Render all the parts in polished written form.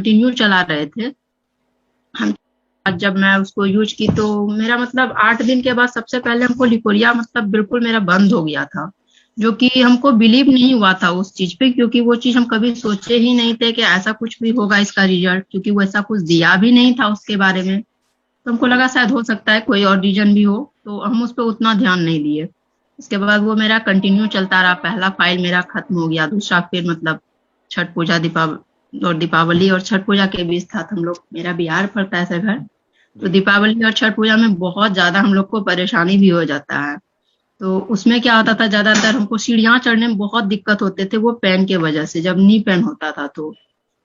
Continue चला रहे थे हम। जब मैं उसको यूज की तो मेरा मतलब 8 दिन के बाद सबसे पहले हमको लिकोरिया मतलब बिल्कुल मेरा बंद हो गया था, जो कि हमको बिलीव नहीं हुआ था उस चीज पे, क्योंकि वो चीज हम कभी सोचे ही नहीं थे कि ऐसा कुछ भी होगा इसका रिजल्ट, क्योंकि वो ऐसा कुछ दिया भी नहीं था उसके बारे में। तो हमको लगा शायद हो सकता है कोई और रीजन भी हो, तो हम उस पर उतना ध्यान नहीं दिए। इसके बाद वो मेरा कंटिन्यू चलता रहा, पहला फाइल मेरा खत्म हो गया, दूसरा फिर मतलब छठ पूजा दीपावली और छठ पूजा के बीच था। तो हम लोग, मेरा बिहार पड़ता है ऐसा घर, तो दीपावली और छठ पूजा में बहुत ज्यादा हम लोग को परेशानी भी हो जाता है। तो उसमें क्या होता था, ज्यादातर हमको सीढ़ियां चढ़ने में बहुत दिक्कत होते थे वो पेन के वजह से, जब नी पेन होता था तो।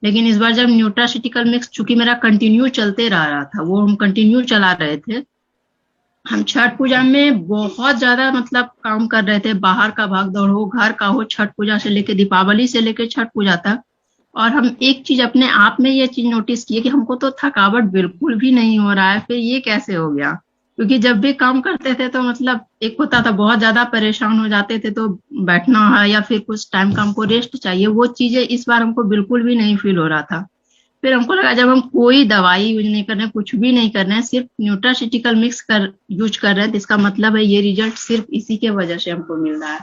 लेकिन इस बार जब न्यूट्रासिटिकल मिक्स चूंकि मेरा कंटिन्यू चलते रहा था, वो हम कंटिन्यू चला रहे थे, हम छठ पूजा में बहुत ज्यादा मतलब काम कर रहे थे, बाहर का भाग दौड़ हो, घर का हो, छठ पूजा से लेके दीपावली से लेके छठ पूजा तक। और हम एक चीज अपने आप में ये चीज नोटिस किए कि हमको तो थकावट बिल्कुल भी नहीं हो रहा है, फिर ये कैसे हो गया। क्योंकि जब भी काम करते थे तो मतलब एक होता था बहुत ज्यादा परेशान हो जाते थे, तो बैठना है या फिर कुछ टाइम का हमको रेस्ट चाहिए, वो चीजें इस बार हमको बिल्कुल भी नहीं फील हो रहा था। फिर हमको लगा जब हम कोई दवाई यूज नहीं कर रहे हैं, कुछ भी नहीं कर रहे हैं, सिर्फ न्यूट्रासिटिकल मिक्स कर यूज कर रहे हैं, तो इसका मतलब है ये रिजल्ट सिर्फ इसी के वजह से हमको मिल रहा है।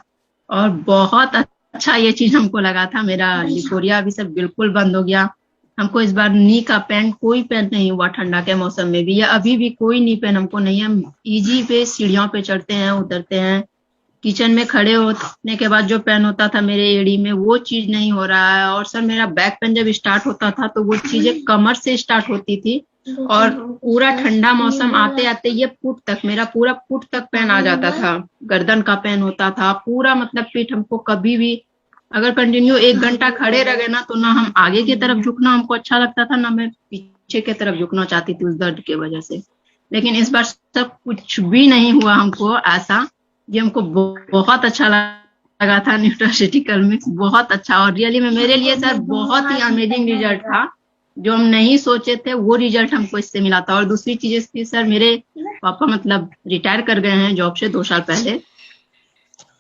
और बहुत अच्छा ये चीज हमको लगा था, मेरा लिकोरिया अभी सब बिल्कुल बंद हो गया। हमको इस बार नी का पेन, कोई पेन नहीं हुआ ठंडा के मौसम में भी, या अभी भी कोई नी पेन हमको नहीं है। हम इजी पे सीढ़ियों पे चढ़ते हैं, उतरते हैं, किचन में खड़े होने के बाद जो पेन होता था मेरे एड़ी में, वो चीज नहीं हो रहा है। और सर मेरा बैक पेन जब स्टार्ट होता था तो वो चीजें कमर से स्टार्ट होती थी, और पूरा ठंडा मौसम आते आते ये पुट तक, मेरा पूरा पुट तक पेन आ जाता था, गर्दन का पेन होता था पूरा, मतलब पीठ हमको कभी भी अगर कंटिन्यू 1 घंटा खड़े रह गए ना, तो ना हम आगे की तरफ झुकना हमको अच्छा लगता था, ना मैं पीछे की तरफ झुकना चाहती थी उस दर्द की वजह से। लेकिन इस बार सब कुछ भी नहीं हुआ हमको ऐसा, ये हमको बहुत अच्छा लगा था। न्यूट्रासिटिकल मिक्स बहुत अच्छा, और रियली में मेरे लिए सर बहुत ही अमेजिंग रिजल्ट था, जो हम नहीं सोचे थे वो रिजल्ट हमको इससे मिला था। और दूसरी चीज थी सर, मेरे पापा मतलब रिटायर कर गए हैं जॉब से 2 साल पहले।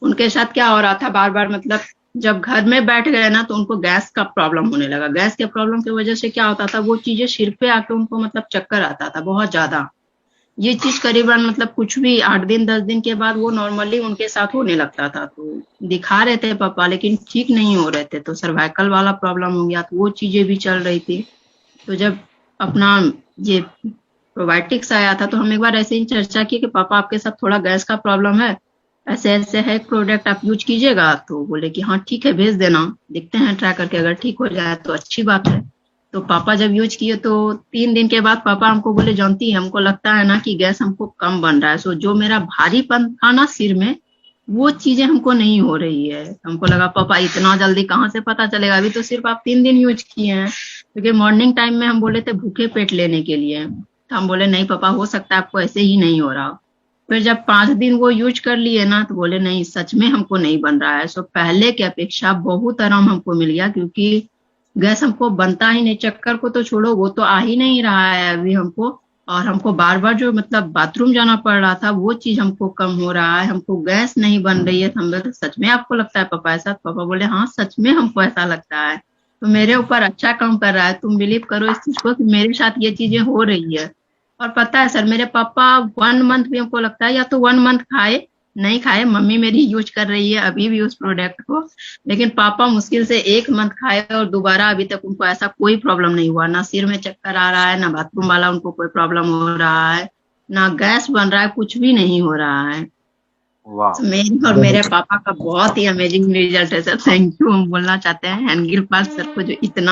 उनके साथ क्या हो रहा था, बार बार मतलब जब घर में बैठ गए ना तो उनको गैस का प्रॉब्लम होने लगा। गैस के प्रॉब्लम की वजह से क्या होता था, वो चीजें सिर पे आके उनको मतलब चक्कर आता था बहुत ज्यादा। ये चीज करीबन मतलब कुछ भी 8 दिन 10 दिन के बाद वो नॉर्मली उनके साथ होने लगता था। तो दिखा रहे थे पापा, लेकिन ठीक नहीं हो रहे थे, तो सर्वाइकल वाला प्रॉब्लम हो गया, तो वो चीजें भी चल रही थी। तो जब अपना ये प्रोबायोटिक्स आया था, तो हम एक बार ऐसे ही चर्चा की कि पापा आपके साथ थोड़ा गैस का प्रॉब्लम है, ऐसे ऐसे है प्रोडक्ट, आप यूज कीजिएगा। तो बोले कि हाँ ठीक है, भेज देना, देखते हैं ट्राई करके, अगर ठीक हो जाए तो अच्छी बात है। तो पापा जब यूज किए तो 3 दिन के बाद पापा हमको बोले, जानती है हमको लगता है ना कि गैस हमको कम बन रहा है। सो जो मेरा भारीपन था ना सिर में, वो चीजें हमको नहीं हो रही है। हमको लगा पापा इतना जल्दी कहाँ से पता चलेगा, अभी तो सिर्फ आप 3 दिन यूज किए हैं। क्योंकि मॉर्निंग टाइम में हम बोले थे भूखे पेट लेने के लिए, तो हम बोले नहीं पापा, हो सकता है आपको ऐसे ही नहीं हो रहा। फिर जब 5 दिन वो यूज कर लिए ना, तो बोले नहीं सच में हमको नहीं बन रहा है। सो पहले की अपेक्षा बहुत आराम हमको मिल गया, क्योंकि गैस हमको बनता ही नहीं, चक्कर को तो छोड़ो, वो तो आ ही नहीं रहा है अभी हमको। और हमको बार बार जो मतलब बाथरूम जाना पड़ रहा था, वो चीज हमको कम हो रहा है, हमको गैस नहीं बन रही है। तो हम बोले सच में आपको लगता है पापा ऐसा? पापा बोले हाँ सच में हमको ऐसा लगता है, तो मेरे ऊपर अच्छा काम कर रहा है। तुम बिलीव करो इस चीज को कि मेरे साथ ये चीजें हो रही है। और पता है सर, मेरे पापा 1 मंथ भी हमको लगता है, या तो 1 मंथ खाए नहीं खाए, मम्मी मेरी यूज कर रही है अभी भी उस प्रोडक्ट को, लेकिन पापा मुश्किल से 1 मंथ खाए, और दोबारा अभी तक उनको ऐसा कोई प्रॉब्लम नहीं हुआ, ना सिर में चक्कर आ रहा है, ना बाथरूम वाला उनको कोई प्रॉब्लम हो रहा है, ना गैस बन रहा है, कुछ भी नहीं हो रहा है। तो मेरी और मेरे पापा का बहुत ही अमेजिंग रिजल्ट है सर, थैंक यू हम बोलना चाहते हैं एनगिल पाल सर को, जो इतना